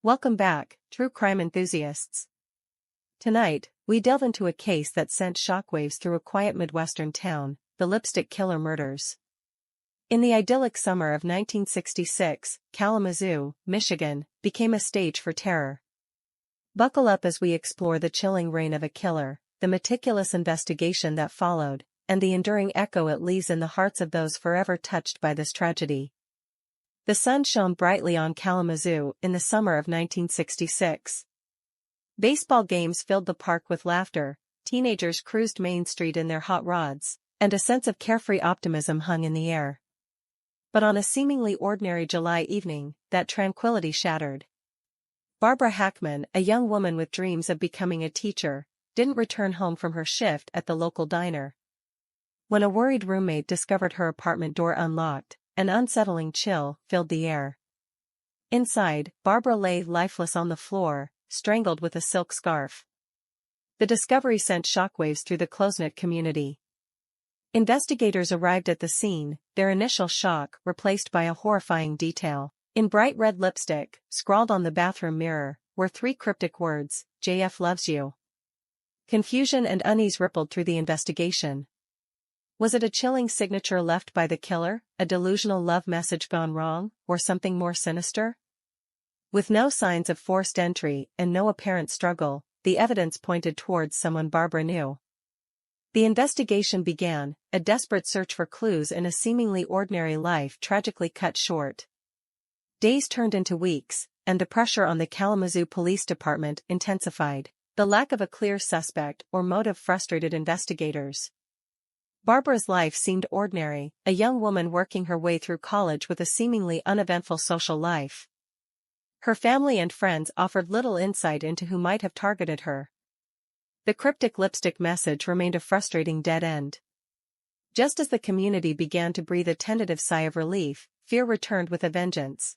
Welcome back, true crime enthusiasts. Tonight, we delve into a case that sent shockwaves through a quiet Midwestern town, the Lipstick Killer murders. In the idyllic summer of 1966, Kalamazoo, Michigan, became a stage for terror. Buckle up as we explore the chilling reign of a killer, the meticulous investigation that followed, and the enduring echo it leaves in the hearts of those forever touched by this tragedy. The sun shone brightly on Kalamazoo in the summer of 1966. Baseball games filled the park with laughter, teenagers cruised Main Street in their hot rods, and a sense of carefree optimism hung in the air. But on a seemingly ordinary July evening, that tranquility shattered. Barbara Hackmann, a young woman with dreams of becoming a teacher, didn't return home from her shift at the local diner. When a worried roommate discovered her apartment door unlocked, an unsettling chill filled the air. Inside, Barbara lay lifeless on the floor, strangled with a silk scarf. The discovery sent shockwaves through the close-knit community. Investigators arrived at the scene, their initial shock replaced by a horrifying detail. In bright red lipstick, scrawled on the bathroom mirror, were three cryptic words, "JF loves you." Confusion and unease rippled through the investigation. Was it a chilling signature left by the killer, a delusional love message gone wrong, or something more sinister? With no signs of forced entry and no apparent struggle, the evidence pointed towards someone Barbara knew. The investigation began, a desperate search for clues in a seemingly ordinary life tragically cut short. Days turned into weeks, and the pressure on the Kalamazoo Police Department intensified. The lack of a clear suspect or motive frustrated investigators. Barbara's life seemed ordinary, a young woman working her way through college with a seemingly uneventful social life. Her family and friends offered little insight into who might have targeted her. The cryptic lipstick message remained a frustrating dead end. Just as the community began to breathe a tentative sigh of relief, fear returned with a vengeance.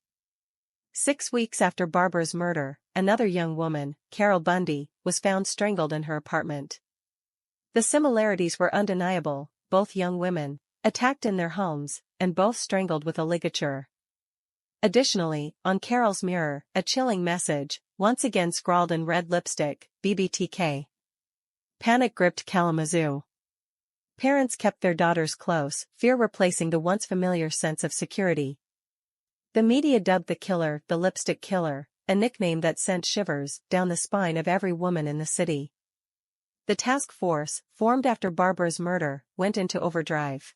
6 weeks after Barbara's murder, another young woman, Carol Bundy, was found strangled in her apartment. The similarities were undeniable, both young women, attacked in their homes, and both strangled with a ligature. Additionally, on Carol's mirror, a chilling message, once again scrawled in red lipstick, BBTK. Panic gripped Kalamazoo. Parents kept their daughters close, fear replacing the once familiar sense of security. The media dubbed the killer the Lipstick Killer, a nickname that sent shivers down the spine of every woman in the city. The task force, formed after Barbara's murder, went into overdrive.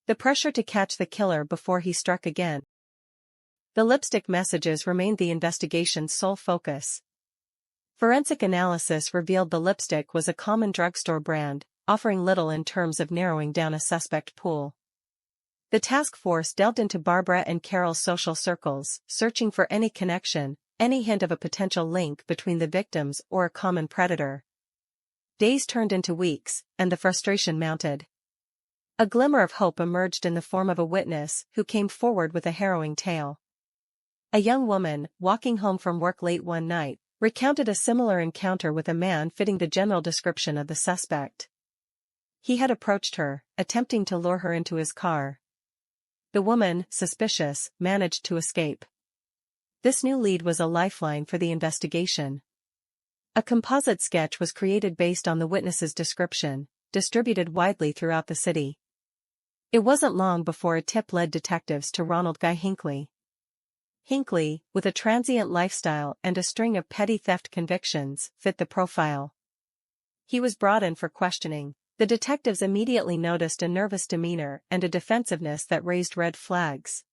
The pressure to catch the killer before he struck again. The lipstick messages remained the investigation's sole focus. Forensic analysis revealed the lipstick was a common drugstore brand, offering little in terms of narrowing down a suspect pool. The task force delved into Barbara and Carol's social circles, searching for any connection, any hint of a potential link between the victims or a common predator. Days turned into weeks, and the frustration mounted. A glimmer of hope emerged in the form of a witness who came forward with a harrowing tale. A young woman, walking home from work late one night, recounted a similar encounter with a man fitting the general description of the suspect. He had approached her, attempting to lure her into his car. The woman, suspicious, managed to escape. This new lead was a lifeline for the investigation. A composite sketch was created based on the witness's description, distributed widely throughout the city. It wasn't long before a tip led detectives to Ronald Guy Hinckley. Hinckley, with a transient lifestyle and a string of petty theft convictions, fit the profile. He was brought in for questioning. The detectives immediately noticed a nervous demeanor and a defensiveness that raised red flags.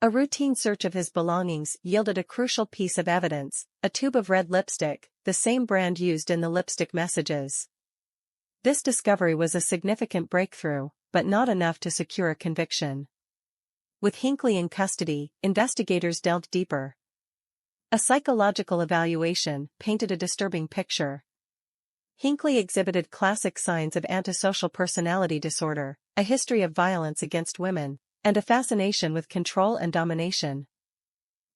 A routine search of his belongings yielded a crucial piece of evidence, a tube of red lipstick, the same brand used in the lipstick messages. This discovery was a significant breakthrough, but not enough to secure a conviction. With Hinckley in custody, investigators delved deeper. A psychological evaluation painted a disturbing picture. Hinckley exhibited classic signs of antisocial personality disorder, a history of violence against women, and a fascination with control and domination.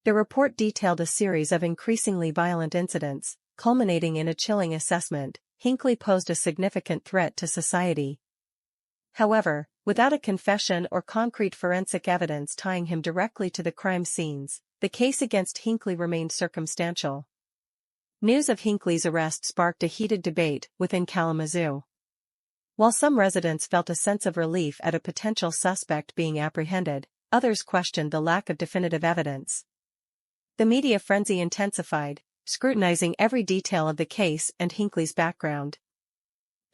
The report detailed a series of increasingly violent incidents, culminating in a chilling assessment. Hinckley posed a significant threat to society. However, without a confession or concrete forensic evidence tying him directly to the crime scenes, the case against Hinckley remained circumstantial. News of Hinckley's arrest sparked a heated debate within Kalamazoo. While some residents felt a sense of relief at a potential suspect being apprehended, others questioned the lack of definitive evidence. The media frenzy intensified, scrutinizing every detail of the case and Hinckley's background.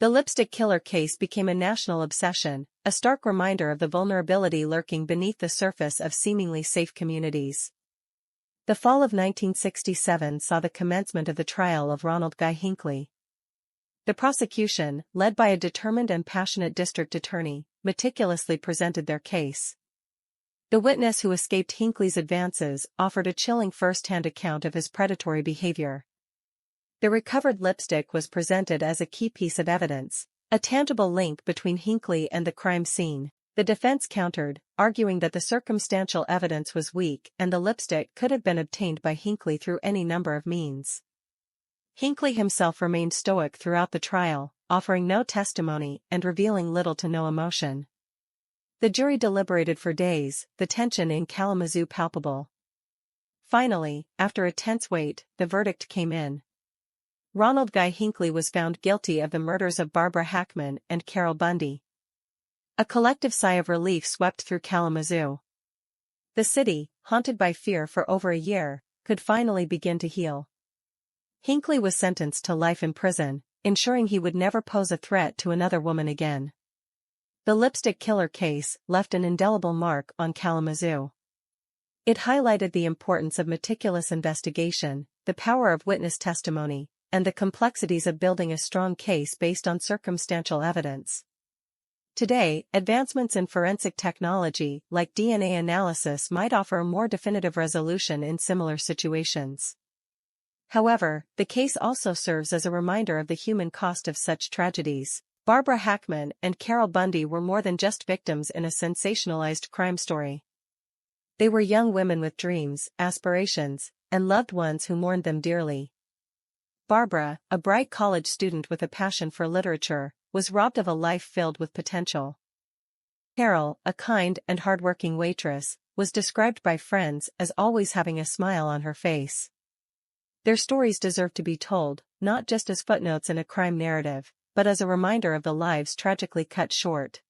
The lipstick killer case became a national obsession, a stark reminder of the vulnerability lurking beneath the surface of seemingly safe communities. The fall of 1967 saw the commencement of the trial of Ronald Guy Hinckley. The prosecution, led by a determined and passionate district attorney, meticulously presented their case. The witness who escaped Hinckley's advances offered a chilling first-hand account of his predatory behavior. The recovered lipstick was presented as a key piece of evidence, a tangible link between Hinckley and the crime scene. The defense countered, arguing that the circumstantial evidence was weak and the lipstick could have been obtained by Hinckley through any number of means. Hinckley himself remained stoic throughout the trial, offering no testimony and revealing little to no emotion. The jury deliberated for days, the tension in Kalamazoo palpable. Finally, after a tense wait, the verdict came in. Ronald Guy Hinckley was found guilty of the murders of Barbara Hackmann and Carol Bundy. A collective sigh of relief swept through Kalamazoo. The city, haunted by fear for over a year, could finally begin to heal. Hinckley was sentenced to life in prison, ensuring he would never pose a threat to another woman again. The lipstick killer case left an indelible mark on Kalamazoo. It highlighted the importance of meticulous investigation, the power of witness testimony, and the complexities of building a strong case based on circumstantial evidence. Today, advancements in forensic technology like DNA analysis might offer a more definitive resolution in similar situations. However, the case also serves as a reminder of the human cost of such tragedies. Barbara Hackmann and Carol Bundy were more than just victims in a sensationalized crime story. They were young women with dreams, aspirations, and loved ones who mourned them dearly. Barbara, a bright college student with a passion for literature, was robbed of a life filled with potential. Carol, a kind and hardworking waitress, was described by friends as always having a smile on her face. Their stories deserve to be told, not just as footnotes in a crime narrative, but as a reminder of the lives tragically cut short.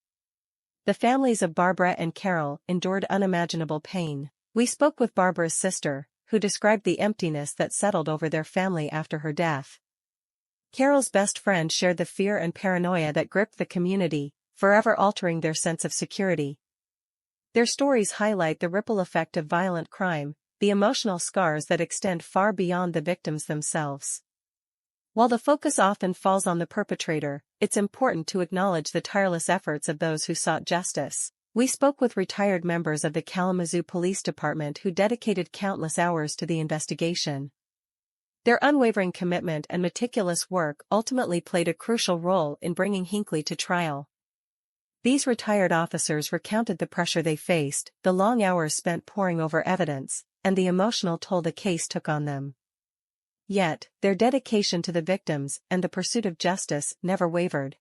The families of Barbara and Carol endured unimaginable pain. We spoke with Barbara's sister, who described the emptiness that settled over their family after her death. Carol's best friend shared the fear and paranoia that gripped the community, forever altering their sense of security. Their stories highlight the ripple effect of violent crime, the emotional scars that extend far beyond the victims themselves. While the focus often falls on the perpetrator, it's important to acknowledge the tireless efforts of those who sought justice. We spoke with retired members of the Kalamazoo Police Department who dedicated countless hours to the investigation. Their unwavering commitment and meticulous work ultimately played a crucial role in bringing Hinckley to trial. These retired officers recounted the pressure they faced, the long hours spent poring over evidence, and the emotional toll the case took on them. Yet, their dedication to the victims and the pursuit of justice never wavered.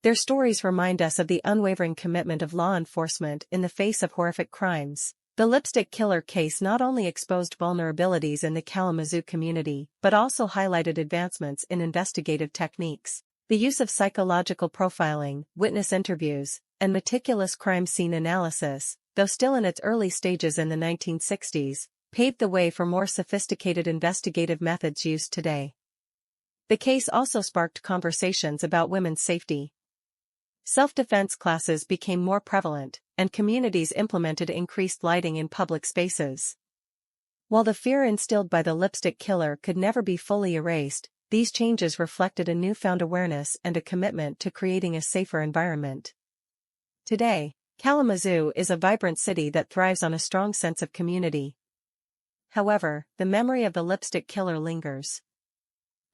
Their stories remind us of the unwavering commitment of law enforcement in the face of horrific crimes. The lipstick killer case not only exposed vulnerabilities in the Kalamazoo community, but also highlighted advancements in investigative techniques. The use of psychological profiling, witness interviews, and meticulous crime scene analysis, though still in its early stages in the 1960s, paved the way for more sophisticated investigative methods used today. The case also sparked conversations about women's safety. Self-defense classes became more prevalent, and communities implemented increased lighting in public spaces. While the fear instilled by the lipstick killer could never be fully erased, these changes reflected a newfound awareness and a commitment to creating a safer environment. Today, Kalamazoo is a vibrant city that thrives on a strong sense of community. However, the memory of the lipstick killer lingers.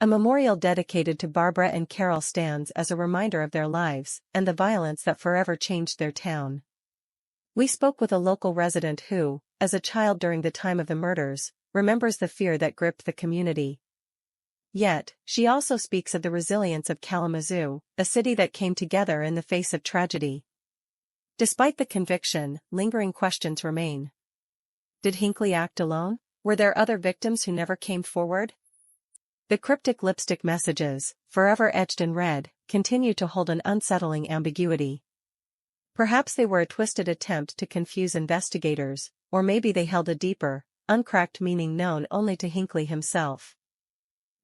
A memorial dedicated to Barbara and Carol stands as a reminder of their lives and the violence that forever changed their town. We spoke with a local resident who, as a child during the time of the murders, remembers the fear that gripped the community. Yet, she also speaks of the resilience of Kalamazoo, a city that came together in the face of tragedy. Despite the conviction, lingering questions remain. Did Hinckley act alone? Were there other victims who never came forward? The cryptic lipstick messages, forever etched in red, continue to hold an unsettling ambiguity. Perhaps they were a twisted attempt to confuse investigators, or maybe they held a deeper, uncracked meaning known only to Hinckley himself.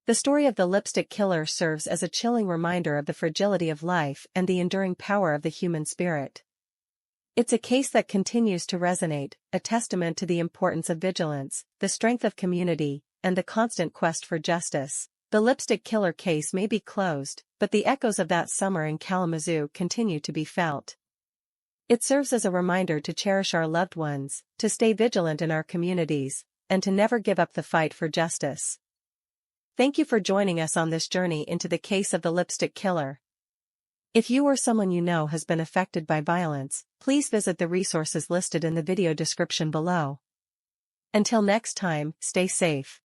The story of the lipstick killer serves as a chilling reminder of the fragility of life and the enduring power of the human spirit. It's a case that continues to resonate, a testament to the importance of vigilance, the strength of community, and the constant quest for justice. The lipstick killer case may be closed, but the echoes of that summer in Kalamazoo continue to be felt. It serves as a reminder to cherish our loved ones, to stay vigilant in our communities, and to never give up the fight for justice. Thank you for joining us on this journey into the case of the lipstick killer. If you or someone you know has been affected by violence, please visit the resources listed in the video description below. Until next time, stay safe.